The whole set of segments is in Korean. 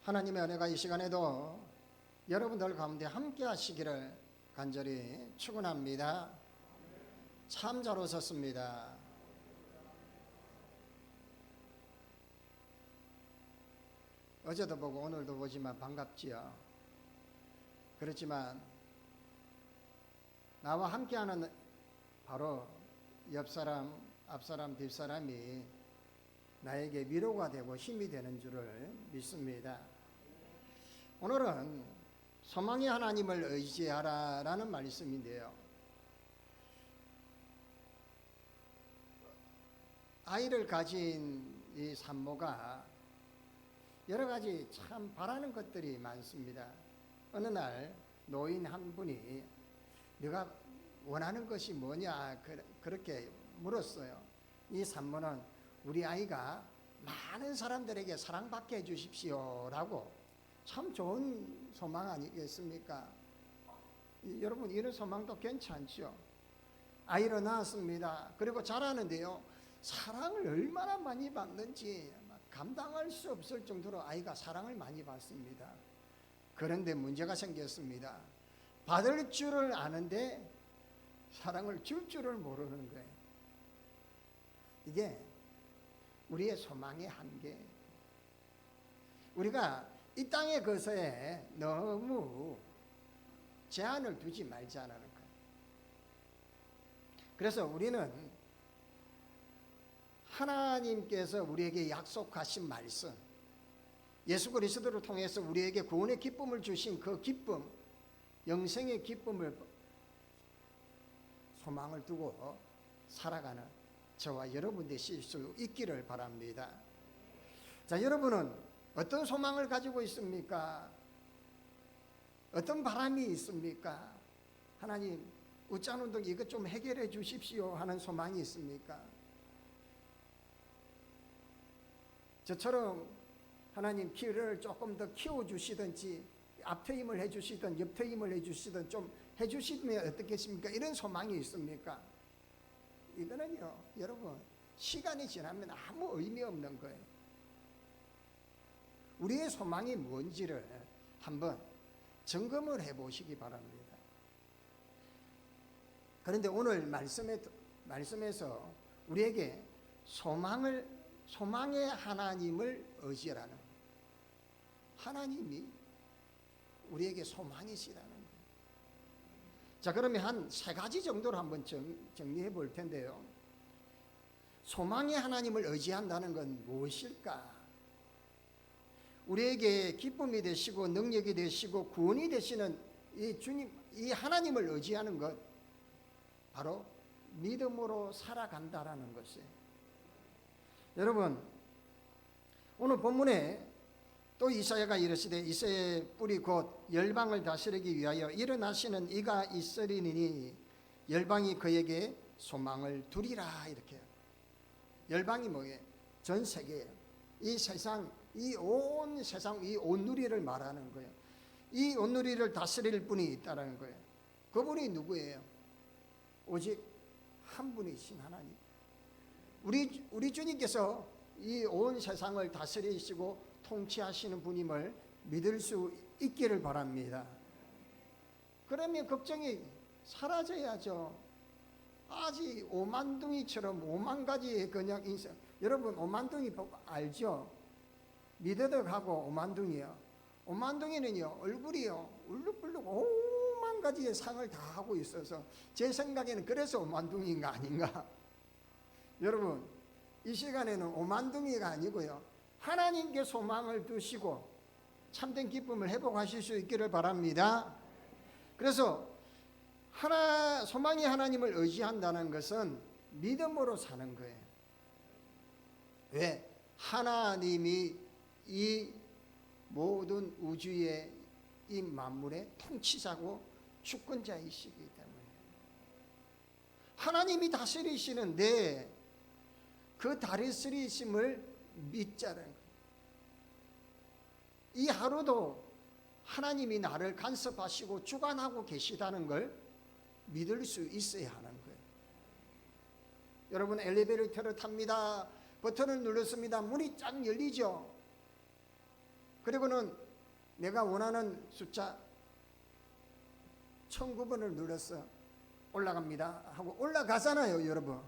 하나님의 은혜가 이 시간에도 여러분들 가운데 함께 하시기를 간절히 축원합니다. 참 잘 오셨습니다. 어제도 보고 오늘도 보지만 반갑지요. 그렇지만 나와 함께하는 바로 옆사람, 앞사람, 뒷사람이 나에게 위로가 되고 힘이 되는 줄을 믿습니다. 오늘은 소망의 하나님을 의지하라라는 말씀인데요. 아이를 가진 이 산모가 여러 가지 참 바라는 것들이 많습니다. 어느 날 노인 한 분이 네가 원하는 것이 뭐냐 그렇게 물었어요. 이 산모는 우리 아이가 많은 사람들에게 사랑받게 해주십시오 라고, 참 좋은 소망 아니겠습니까? 여러분, 이런 소망도 괜찮죠. 아이를 낳았습니다. 그리고 자라는데요, 사랑을 얼마나 많이 받는지 감당할 수 없을 정도로 아이가 사랑을 많이 받습니다. 그런데 문제가 생겼습니다. 받을 줄을 아는데 사랑을 줄 줄을 모르는 거예요. 이게 우리의 소망의 한계. 우리가 이 땅의 것에 너무 제한을 두지 말자는 거예요. 그래서 우리는 하나님께서 우리에게 약속하신 말씀, 예수 그리스도를 통해서 우리에게 구원의 기쁨을 주신 그 기쁨, 영생의 기쁨을 소망을 두고 살아가는 저와 여러분 되실 수 있기를 바랍니다. 자, 여러분은 어떤 소망을 가지고 있습니까? 어떤 바람이 있습니까? 하나님, 웃자운동 이것 좀 해결해 주십시오 하는 소망이 있습니까? 저처럼 하나님 키를 조금 더 키워주시든지 앞트임을 해주시든 옆트임을 해주시든 좀 해주시면 어떻겠습니까? 이런 소망이 있습니까? 이거는요, 여러분, 시간이 지나면 아무 의미 없는 거예요. 우리의 소망이 뭔지를 한번 점검을 해보시기 바랍니다. 그런데 오늘 말씀에서 우리에게 소망의 하나님을 의지하라는 거예요. 하나님이 우리에게 소망이시라는 거예요. 자, 그러면 한 세 가지 정도로 한번 정리해 볼 텐데요. 소망의 하나님을 의지한다는 건 무엇일까? 우리에게 기쁨이 되시고 능력이 되시고 구원이 되시는 이 주님, 이 하나님을 의지하는 것, 바로 믿음으로 살아간다라는 것이에요. 여러분, 오늘 본문에 또 이사야가 이르시되 이새의 뿔이 곧 열방을 다스리기 위하여 일어나시는 이가 있으리니 열방이 그에게 소망을 두리라. 이렇게. 열방이 뭐예요? 전 세계예요. 이 세상, 이 온 세상, 이 온누리를 말하는 거예요. 이 온누리를 다스릴 분이 있다는 거예요. 그분이 누구예요? 오직 한 분이신 하나님. 우리 주님께서 이 온 세상을 다스리시고 통치하시는 분임을 믿을 수 있기를 바랍니다. 그러면 걱정이 사라져야죠. 아직 오만둥이처럼 오만 가지의 그냥 인생. 여러분, 오만둥이 알죠? 미더덕하고 오만둥이요. 오만둥이는요, 얼굴이요, 울룩불룩 오만 가지의 상을 다 하고 있어서 제 생각에는 그래서 오만둥이가 아닌가. 여러분, 이 시간에는 오만둥이가 아니고요, 하나님께 소망을 두시고 참된 기쁨을 회복하실 수 있기를 바랍니다. 그래서 소망의 하나님을 의지한다는 것은 믿음으로 사는 거예요. 왜? 하나님이 이 모든 우주의 이 만물의 통치자고 주권자이시기 때문에 하나님이 다스리시는데 그 다스리심을 믿자는 거예요. 이 하루도 하나님이 나를 간섭하시고 주관하고 계시다는 걸 믿을 수 있어야 하는 거예요. 여러분, 엘리베이터를 탑니다. 버튼을 눌렀습니다. 문이 쫙 열리죠. 그리고는 내가 원하는 숫자 1009번을 눌렀어. 올라갑니다 하고 올라가잖아요, 여러분.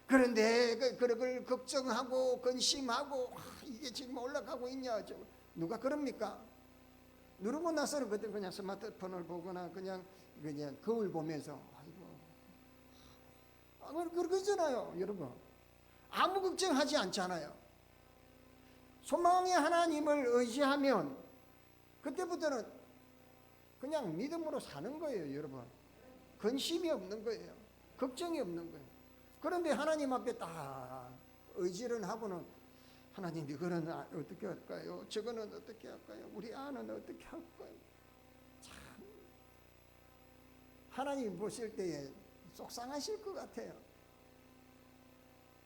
그런데 그걸 걱정하고 근심하고 이게 지금 올라가고 있냐, 누가 그럽니까? 누르고 나서는 그때 그냥 스마트폰을 보거나 그냥 거울 보면서 그러잖아요, 여러분. 아무 걱정하지 않잖아요. 소망의 하나님을 의지하면 그때부터는 그냥 믿음으로 사는 거예요, 여러분. 근심이 없는 거예요. 걱정이 없는 거예요. 그런데 하나님 앞에 딱 의지를 하고는 하나님 이거는 어떻게 할까요? 저거는 어떻게 할까요? 우리 아는 어떻게 할까요? 참 하나님 보실 때에 속상하실 것 같아요.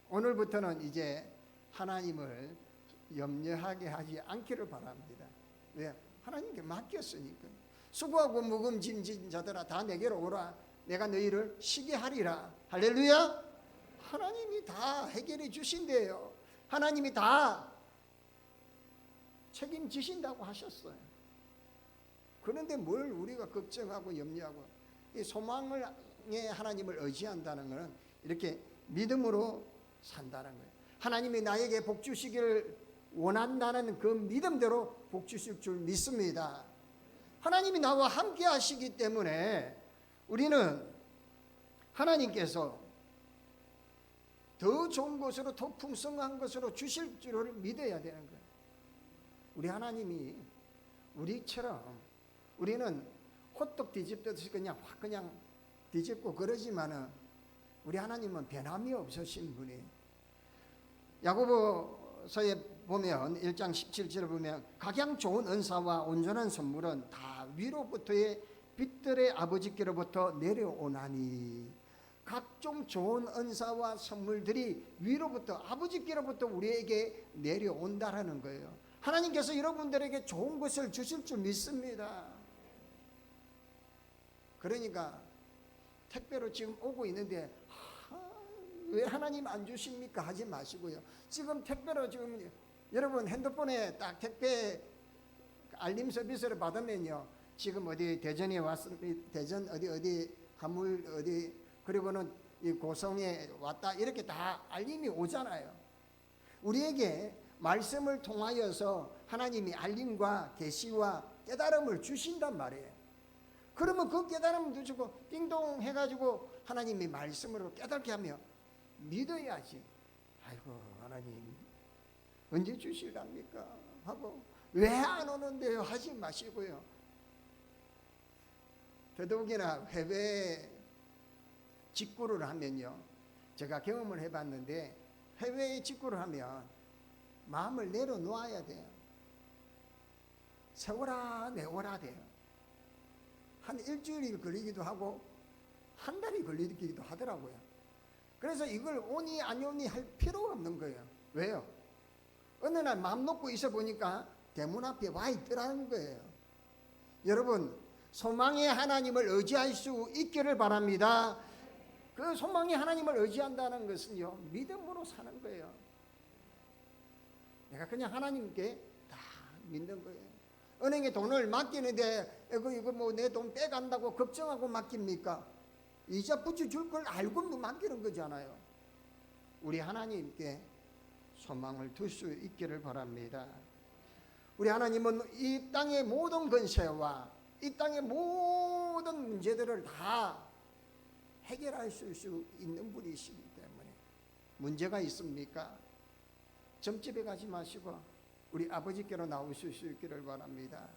오늘부터는 이제 하나님을 염려하게 하지 않기를 바랍니다. 왜? 하나님께 맡겼으니까. 수고하고 무거운 짐진 자들아 다 내게로 오라. 내가 너희를 쉬게 하리라. 할렐루야. 하나님이 다 해결해 주신대요. 하나님이 다 책임지신다고 하셨어요. 그런데 뭘 우리가 걱정하고 염려하고, 이 소망의 하나님을 의지한다는 것은 이렇게 믿음으로 산다는 거예요. 하나님이 나에게 복 주시기를 원한다는 그 믿음대로 복 주실 줄 믿습니다. 하나님이 나와 함께 하시기 때문에 우리는 하나님께서 더 좋은 것으로 더 풍성한 것으로 주실 줄을 믿어야 되는 거예요. 우리 하나님이 우리처럼, 우리는 호떡 뒤집듯이 그냥 뒤집고 그러지만은 우리 하나님은 변함이 없으신 분이. 야고보서에 보면 1장 17절에 보면 각양 좋은 은사와 온전한 선물은 다 위로부터의 빛들의 아버지께로부터 내려오나니, 각종 좋은 은사와 선물들이 위로부터 아버지께로부터 우리에게 내려온다라는 거예요. 하나님께서 여러분들에게 좋은 것을 주실 줄 믿습니다. 그러니까 택배로 지금 오고 있는데 왜 하나님 안 주십니까 하지 마시고요. 지금 택배로 지금 여러분 핸드폰에 딱 택배 알림 서비스를 받으면요, 지금 어디 대전에 왔습니다, 대전 어디 화물 어디, 그리고는 이 고성에 왔다, 이렇게 다 알림이 오잖아요. 우리에게 말씀을 통하여서 하나님이 알림과 계시와 깨달음을 주신단 말이에요. 그러면 그 깨달음도 주고 띵동 해가지고 하나님이 말씀으로 깨닫게 하며 믿어야지. 아이고 하나님 언제 주실랍니까 하고 왜 안 오는데요 하지 마시고요. 더더욱이나 해외 직구를 하면요, 제가 경험을 해봤는데 해외에 직구를 하면 마음을 내려놓아야 돼요. 세워라 내워라 돼요. 한 일주일이 걸리기도 하고 한 달이 걸리기도 하더라고요. 그래서 이걸 오니 안 오니 할 필요가 없는 거예요. 왜요? 어느 날 마음 놓고 있어 보니까 대문 앞에 와 있더라는 거예요. 여러분, 소망의 하나님을 의지할 수 있기를 바랍니다. 그 소망의 하나님을 의지한다는 것은요, 믿음으로 사는 거예요. 내가 그냥 하나님께 다 믿는 거예요. 은행에 돈을 맡기는데 이거 뭐 내 돈 빼간다고 걱정하고 맡깁니까? 이자 부채 줄 걸 알고 맡기는 거잖아요. 우리 하나님께 소망을 둘 수 있기를 바랍니다. 우리 하나님은 이 땅의 모든 권세와 이 땅의 모든 문제들을 다 해결할 수 있는 분이시기 때문에 문제가 있습니까? 점집에 가지 마시고 우리 아버지께로 나오실 수 있기를 바랍니다.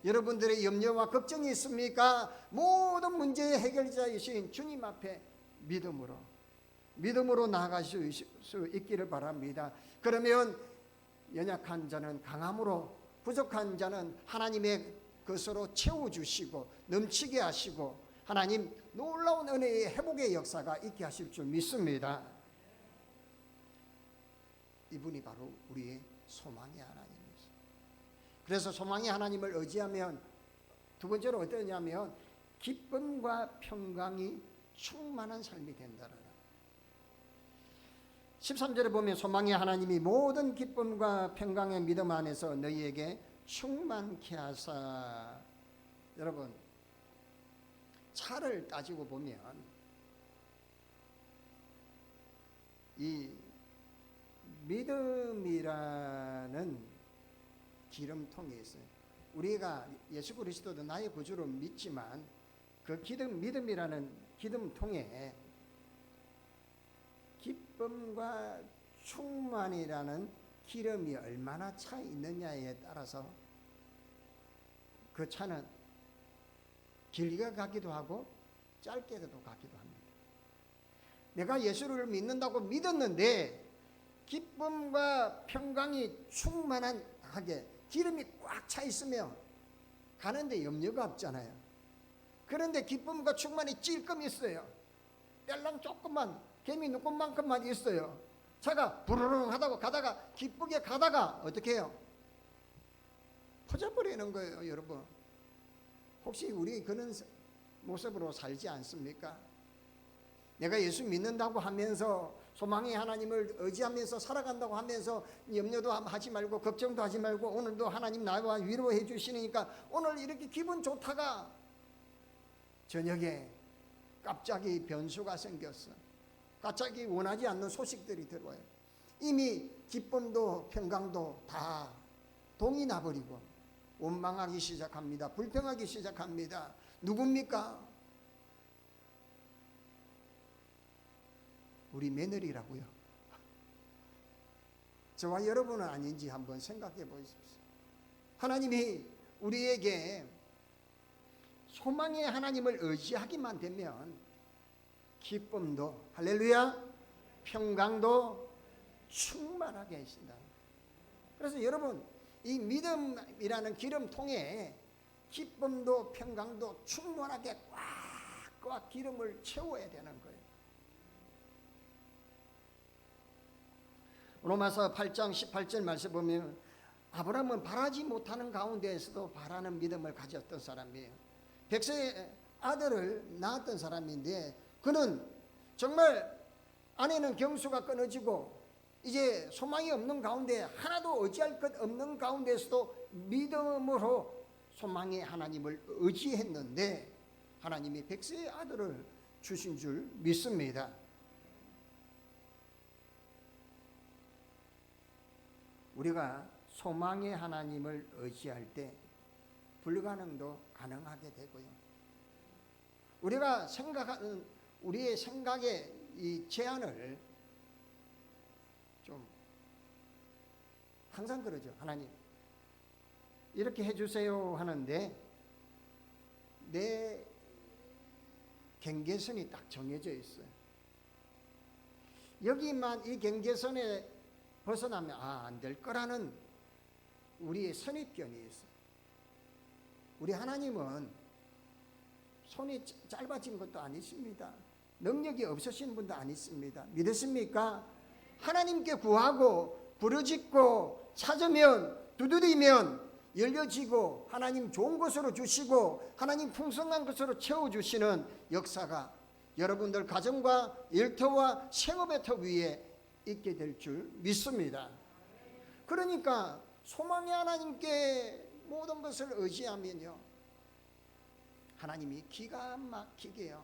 여러분들의 염려와 걱정이 있습니까? 모든 문제의 해결자이신 주님 앞에 믿음으로 나아가실 수 있기를 바랍니다. 그러면 연약한 자는 강함으로, 부족한 자는 하나님의 것으로 채워주시고 넘치게 하시고 하나님 놀라운 은혜의 회복의 역사가 있게 하실 줄 믿습니다. 이분이 바로 우리의 소망의 하나님이죠. 그래서 소망의 하나님을 의지하면 두 번째로 어떠냐면 기쁨과 평강이 충만한 삶이 된다는. 13절에 보면 소망의 하나님이 모든 기쁨과 평강의 믿음 안에서 너희에게 충만케 하사. 여러분, 차를 따지고 보면 이 믿음이라는 기름통이 있어요. 우리가 예수 그리스도도 나의 구주로 믿지만 그 믿음이라는 기름통에 기쁨과 충만이라는 기름이 얼마나 차 있느냐에 따라서 그 차는 길게 가기도 하고 짧게도 가기도 합니다. 내가 예수를 믿는다고 믿었는데 기쁨과 평강이 충만하게 기름이 꽉 차 있으면 가는데 염려가 없잖아요. 그런데 기쁨과 충만이 찔끔 있어요. 뺄랑 조금만 개미 눈곱만큼만 있어요. 차가 부르릉 하다고 가다가 기쁘게 가다가 어떻게 해요? 퍼져버리는 거예요. 여러분, 혹시 우리 그런 모습으로 살지 않습니까? 내가 예수 믿는다고 하면서 소망의 하나님을 의지하면서 살아간다고 하면서 염려도 하지 말고 걱정도 하지 말고 오늘도 하나님 나와 위로해 주시니까 오늘 이렇게 기분 좋다가 저녁에 갑자기 변수가 생겼어. 갑자기 원하지 않는 소식들이 들어와요. 이미 기쁨도 평강도 다 동이 나버리고 원망하기 시작합니다. 불평하기 시작합니다. 누굽니까? 우리 며느리라고요. 저와 여러분은 아닌지 한번 생각해 보십시오. 하나님이 우리에게 소망의 하나님을 의지하기만 되면 기쁨도 할렐루야 평강도 충만하게 하신다. 그래서 여러분 이 믿음이라는 기름통에 기쁨도 평강도 충만하게 꽉 기름을 채워야 되는 거예요. 로마서 8장 18절 말씀 보면 아브라함은 바라지 못하는 가운데에서도 바라는 믿음을 가졌던 사람이에요. 백세의 아들을 낳았던 사람인데 그는 정말 아내는 경수가 끊어지고 이제 소망이 없는 가운데 하나도 의지할 것 없는 가운데서도 믿음으로 소망의 하나님을 의지했는데 하나님이 백세의 아들을 주신 줄 믿습니다. 우리가 소망의 하나님을 의지할 때 불가능도 가능하게 되고요. 우리가 생각하는 우리의 생각의 이 제한을 좀 항상 그러죠. 하나님 이렇게 해주세요 하는데 내 경계선이 딱 정해져 있어요. 여기만 이 경계선에 벗어나면 안 될 거라는 우리의 선입견이 있어요. 우리 하나님은 손이 짧아진 것도 아니십니다. 능력이 없으신 분도 아니십니다. 믿으십니까? 하나님께 구하고 부르짖고 찾으면 두드리면 열려지고 하나님 좋은 것으로 주시고 하나님 풍성한 것으로 채워주시는 역사가 여러분들 가정과 일터와 생업의 터 위에 있게 될 줄 믿습니다. 그러니까 소망의 하나님께 모든 것을 의지하면요 하나님이 기가 막히게요.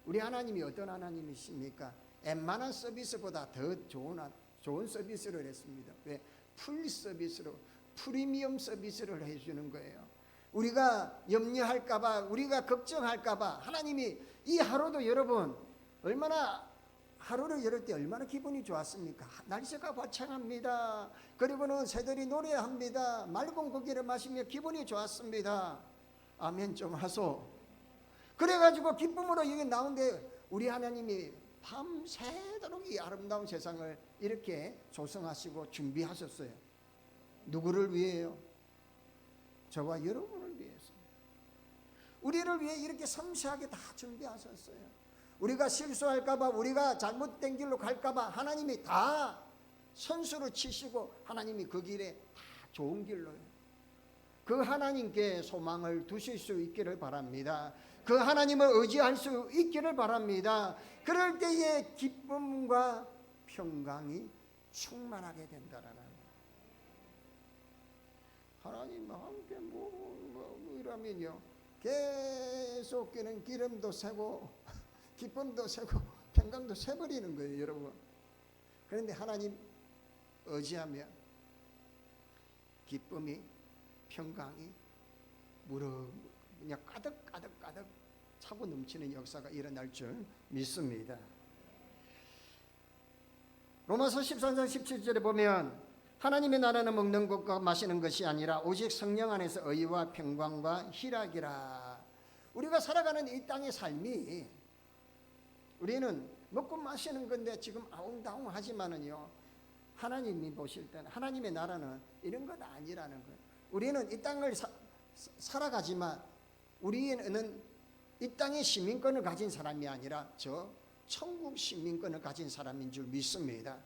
우리 하나님이 어떤 하나님이십니까? 웬만한 서비스보다 더 좋은 서비스를 했습니다. 왜? 풀 서비스로 프리미엄 서비스를 해주는 거예요. 우리가 염려할까봐 우리가 걱정할까봐 하나님이 이 하루도 여러분 얼마나 하루를 열을 때 얼마나 기분이 좋았습니까? 날씨가 화창합니다. 그리고는 새들이 노래합니다. 맑은 공기를 마시며 기분이 좋았습니다. 아멘 좀 하소. 그래가지고 기쁨으로 여기 나오는데 우리 하나님이 밤새도록 이 아름다운 세상을 이렇게 조성하시고 준비하셨어요. 누구를 위해요? 저와 여러분을 위해서. 우리를 위해 이렇게 섬세하게 다 준비하셨어요. 우리가 실수할까봐 우리가 잘못된 길로 갈까봐 하나님이 다 선수를 치시고 하나님이 그 길에 다 좋은 길로요. 그 하나님께 소망을 두실 수 있기를 바랍니다. 그 하나님을 의지할 수 있기를 바랍니다. 그럴 때에 기쁨과 평강이 충만하게 된다라는. 하나님과 함께 이러면요 계속 그는 기름도 새고 기쁨도 새고 평강도 새버리는 거예요, 여러분. 그런데 하나님 의지하며 기쁨이 평강이 그냥 가득 차고 넘치는 역사가 일어날 줄 믿습니다. 로마서 13장 17절에 보면 하나님의 나라는 먹는 것과 마시는 것이 아니라 오직 성령 안에서 의와 평강과 희락이라. 우리가 살아가는 이 땅의 삶이 우리는 먹고 마시는 건데 지금 아웅다웅하지만은요 하나님이 보실 때는 하나님의 나라는 이런 것 아니라는 거예요. 우리는 이 땅을 살아가지만 우리는 이 땅의 시민권을 가진 사람이 아니라 저 천국 시민권을 가진 사람인 줄 믿습니다.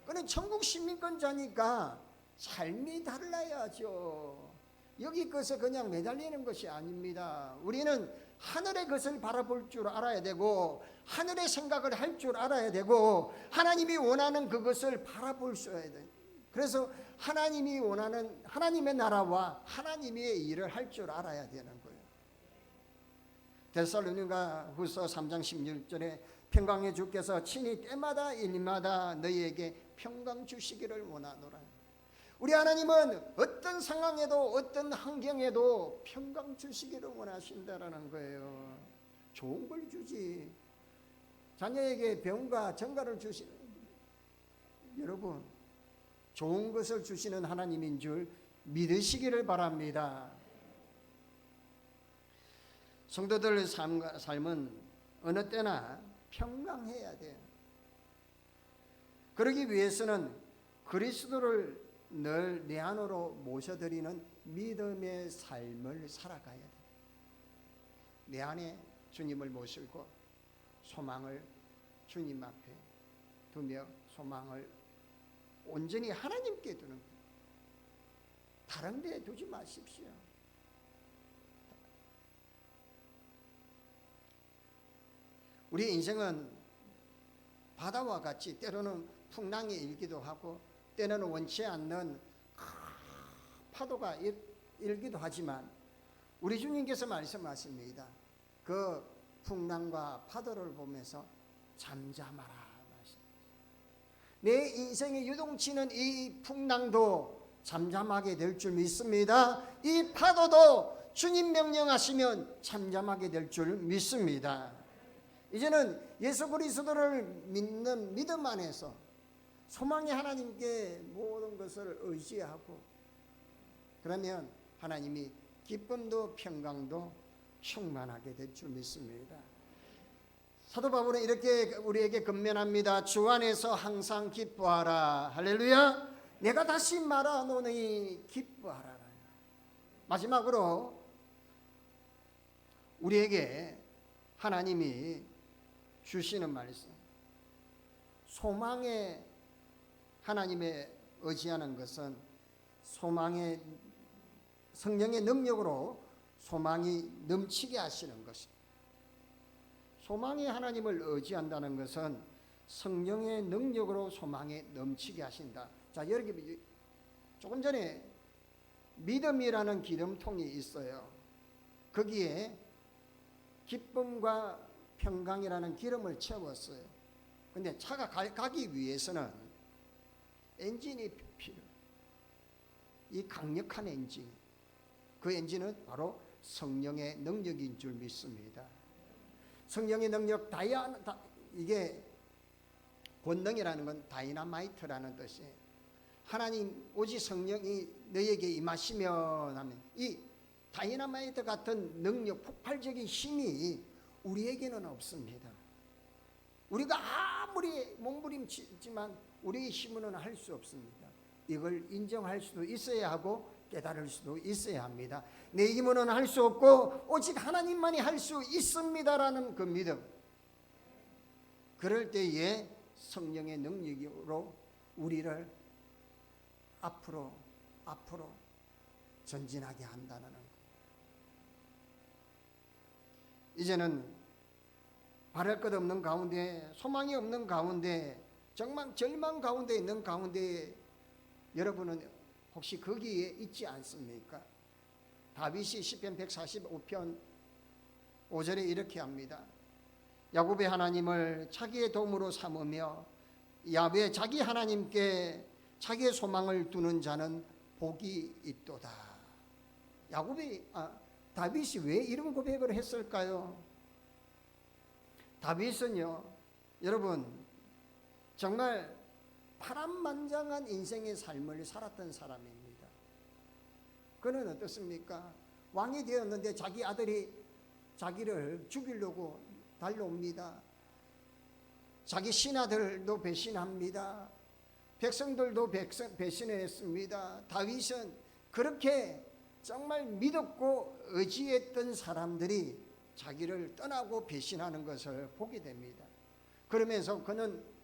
그는 천국 시민권자니까 삶이 달라야죠. 여기 것에 그냥 매달리는 것이 아닙니다. 우리는 하늘의 것을 바라볼 줄 알아야 되고 하늘의 생각을 할 줄 알아야 되고 하나님이 원하는 그것을 바라볼 수 있어야 돼요. 그래서 하나님이 원하는 하나님의 나라와 하나님의 일을 할 줄 알아야 되는 거예요. 데살로니가 후서 3장 16절에 평강의 주께서 친히 때마다 일마다 너희에게 평강 주시기를 원하노라. 우리 하나님은 어떤 상황에도 어떤 환경에도 평강 주시기를 원하신다라는 거예요. 좋은 걸 주지. 자녀에게 병과 정가를 주시는, 여러분 좋은 것을 주시는 하나님인 줄 믿으시기를 바랍니다. 성도들 삶은 어느 때나 평강해야 돼요. 그러기 위해서는 그리스도를 늘 내 안으로 모셔드리는 믿음의 삶을 살아가야 돼요. 내 안에 주님을 모시고 소망을 주님 앞에 두며 소망을 온전히 하나님께 두는 거예요. 다른 데 두지 마십시오. 우리 인생은 바다와 같이 때로는 풍랑이 일기도 하고 때로는 원치 않는 파도가 일기도 하지만 우리 주님께서 말씀하십니다. 그 풍랑과 파도를 보면서 잠잠하라. 내 인생에 유동치는 이 풍랑도 잠잠하게 될 줄 믿습니다. 이 파도도 주님 명령하시면 잠잠하게 될 줄 믿습니다. 이제는 예수 그리스도를 믿는 믿음 안에서 소망의 하나님께 모든 것을 의지하고 그러면 하나님이 기쁨도 평강도 충만하게 될 줄 믿습니다. 사도 바울은 이렇게 우리에게 권면합니다. 주 안에서 항상 기뻐하라. 할렐루야. 내가 다시 말하노니 기뻐하라. 마지막으로 우리에게 하나님이 주시는 말씀, 소망에 하나님의 의지하는 것은 소망의 성령의 능력으로 소망이 넘치게 하시는 것입니다. 소망의 하나님을 의지한다는 것은 성령의 능력으로 소망에 넘치게 하신다. 자, 여기 조금 전에 믿음이라는 기름통이 있어요. 거기에 기쁨과 평강이라는 기름을 채웠어요. 근데 차가 가기 위해서는 엔진이 필요해요. 이 강력한 엔진, 그 엔진은 바로 성령의 능력인 줄 믿습니다. 성령의 능력, 이게 권능이라는 건 다이나마이트라는 뜻이에요. 하나님 오직 성령이 너에게 임하시면 하면 이 다이나마이트 같은 능력, 폭발적인 힘이 우리에게는 없습니다. 우리가 아무리 몸부림치지만 우리의 힘으로는 할 수 없습니다. 이걸 인정할 수도 있어야 하고 깨달을 수도 있어야 합니다. 내 힘으로는 할 수 없고 오직 하나님만이 할 수 있습니다라는 그 믿음. 그럴 때에 성령의 능력으로 우리를 앞으로 전진하게 한다는 것. 이제는 바랄 것 없는 가운데, 소망이 없는 가운데 정말 절망 가운데 있는 가운데 여러분은 혹시 거기에 있지 않습니까? 다윗이 시편 145편 5절에 이렇게 합니다. 야곱의 하나님을 자기의 도움으로 삼으며 야훼 자기 하나님께 자기의 소망을 두는 자는 복이 있도다. 다윗이 왜 이런 고백을 했을까요? 다윗은요, 여러분 정말 파란만장한 인생의 삶을 살았던 사람입니다. 그는 어떻습니까? 왕이 되었는데 자기 아들이 자기를 죽이려고 달려옵니다. 자기 신하들도 배신합니다. 백성들도 배신했습니다. 다윗은 그렇게 정말 믿었고 의지했던 사람들이 자기를 떠나고 배신하는 것을 보게 됩니다. 그러면서 그는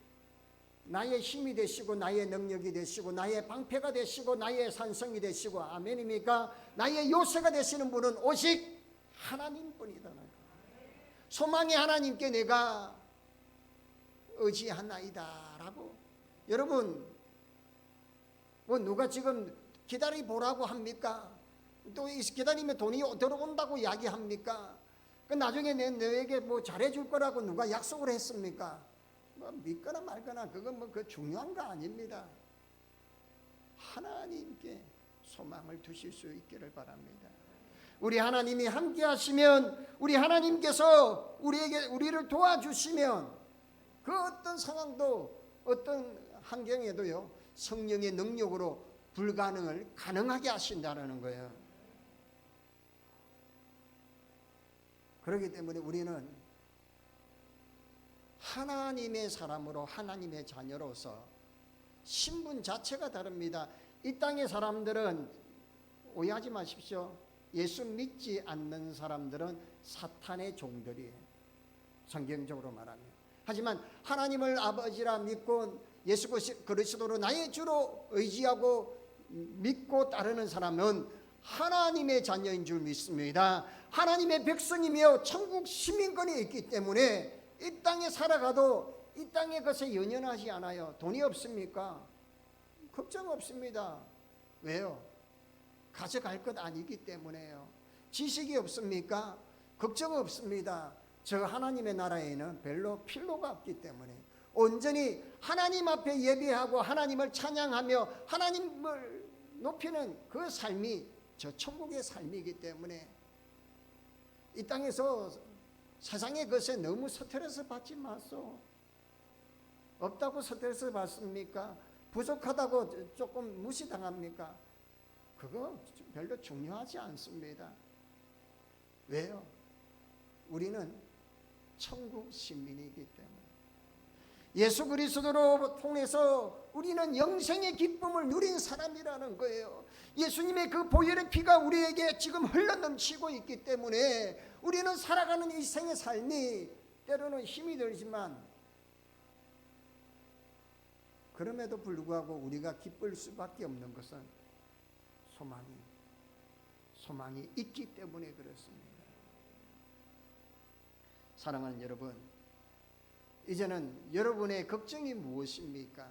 나의 힘이 되시고 나의 능력이 되시고 나의 방패가 되시고 나의 산성이 되시고 아멘입니까? 나의 요새가 되시는 분은 오직 하나님뿐이다. 소망의 하나님께 내가 의지하나이다 라고. 여러분 뭐 누가 지금 기다려보라고 합니까? 또 기다리면 돈이 들어온다고 이야기합니까? 그 나중에 너에게 뭐 잘해줄 거라고 누가 약속을 했습니까? 뭐 믿거나 말거나 그건 뭐 그 중요한 거 아닙니다. 하나님께 소망을 두실 수 있기를 바랍니다. 우리 하나님이 함께 하시면, 우리 하나님께서 우리를 도와주시면 그 어떤 상황도 어떤 환경에도요 성령의 능력으로 불가능을 가능하게 하신다는 거예요. 그렇기 때문에 우리는 하나님의 사람으로 하나님의 자녀로서 신분 자체가 다릅니다. 이 땅의 사람들은 오해하지 마십시오. 예수 믿지 않는 사람들은 사탄의 종들이에요. 성경적으로 말하면. 하지만 하나님을 아버지라 믿고 예수 그리스도로 나의 주로 의지하고 믿고 따르는 사람은 하나님의 자녀인 줄 믿습니다. 하나님의 백성이며 천국 시민권이 있기 때문에 이 땅에 살아가도 이 땅의 것에 연연하지 않아요. 돈이 없습니까? 걱정 없습니다. 왜요? 가져갈 것 아니기 때문에요. 지식이 없습니까? 걱정 없습니다. 저 하나님의 나라에는 별로 필요가 없기 때문에 온전히 하나님 앞에 예배하고 하나님을 찬양하며 하나님을 높이는 그 삶이 저 천국의 삶이기 때문에 이 땅에서 세상의 것에 너무 스트레스 받지 마소. 없다고 스트레스 받습니까? 부족하다고 조금 무시당합니까? 그거 별로 중요하지 않습니다. 왜요? 우리는 천국 시민이기 때문에 예수 그리스도로 통해서 우리는 영생의 기쁨을 누린 사람이라는 거예요. 예수님의 그 보혈의 피가 우리에게 지금 흘러넘치고 있기 때문에 우리는 살아가는 이 생의 삶이 때로는 힘이 들지만 그럼에도 불구하고 우리가 기쁠 수밖에 없는 것은 소망이 있기 때문에 그렇습니다. 사랑하는 여러분, 이제는 여러분의 걱정이 무엇입니까?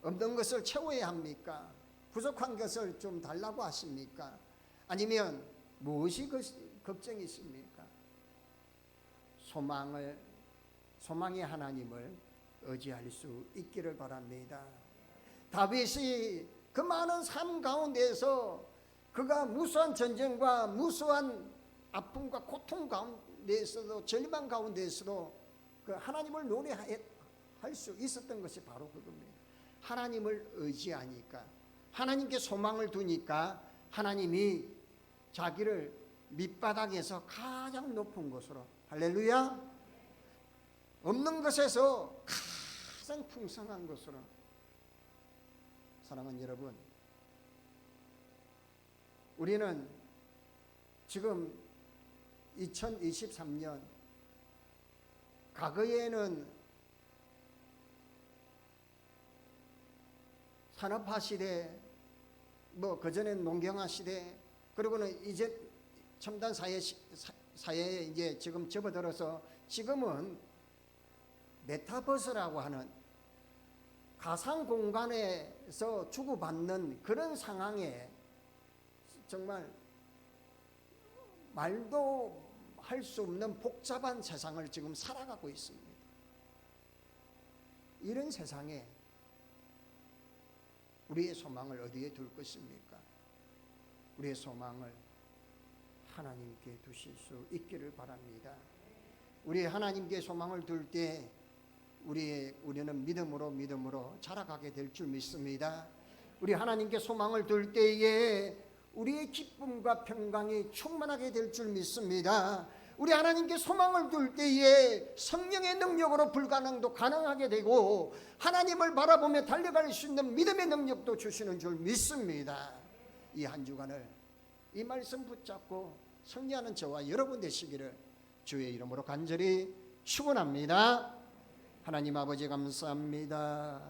없는 것을 채워야 합니까? 부족한 것을 좀 달라고 하십니까? 아니면 무엇이 걱정이 있습니까? 소망의 하나님을 의지할 수 있기를 바랍니다. 다윗이 그 많은 삶 가운데에서 그가 무수한 전쟁과 무수한 아픔과 고통 가운데에서도 절망 가운데에서도 그 하나님을 노래할 수 있었던 것이 바로 그겁니다. 하나님을 의지하니까, 하나님께 소망을 두니까 하나님이 자기를 밑바닥에서 가장 높은 곳으로, 할렐루야, 없는 것에서 가장 풍성한 것으로. 사랑하는 여러분, 우리는 지금 2023년, 과거에는 산업화 시대, 뭐 그전엔 농경화 시대, 그리고는 이제 첨단 사회에 이제 지금 접어들어서 지금은 메타버스라고 하는 가상 공간에서 주고받는 그런 상황에 정말 말도 할 수 없는 복잡한 세상을 지금 살아가고 있습니다. 이런 세상에 우리의 소망을 어디에 둘 것입니까? 우리의 소망을 하나님께 두실 수 있기를 바랍니다. 우리 하나님께 소망을 둘 때 우리는 믿음으로 자라가게 될 줄 믿습니다. 우리 하나님께 소망을 둘 때에 우리의 기쁨과 평강이 충만하게 될 줄 믿습니다. 우리 하나님께 소망을 둘 때에 성령의 능력으로 불가능도 가능하게 되고 하나님을 바라보며 달려갈 수 있는 믿음의 능력도 주시는 줄 믿습니다. 이 한 주간을 이 말씀 붙잡고 승리하는 저와 여러분 되시기를 주의 이름으로 간절히 축원합니다. 하나님 아버지 감사합니다.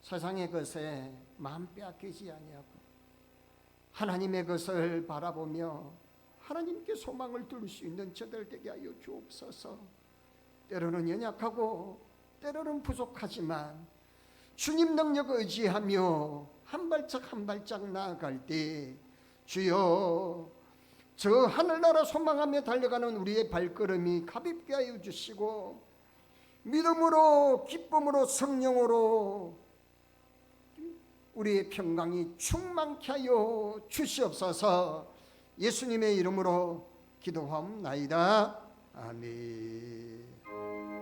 세상의 것에 마음 빼앗기지 아니하고 하나님의 것을 바라보며 하나님께 소망을 둘 수 있는 저들 되게 하여 주옵소서. 때로는 연약하고 때로는 부족하지만 주님 능력 의지하며 한 발짝 한 발짝 나아갈 때 주여 저 하늘나라 소망하며 달려가는 우리의 발걸음이 가볍게 하여 주시고 믿음으로 기쁨으로 성령으로 우리의 평강이 충만케 하여 주시옵소서. 예수님의 이름으로 기도하옵나이다. 아멘.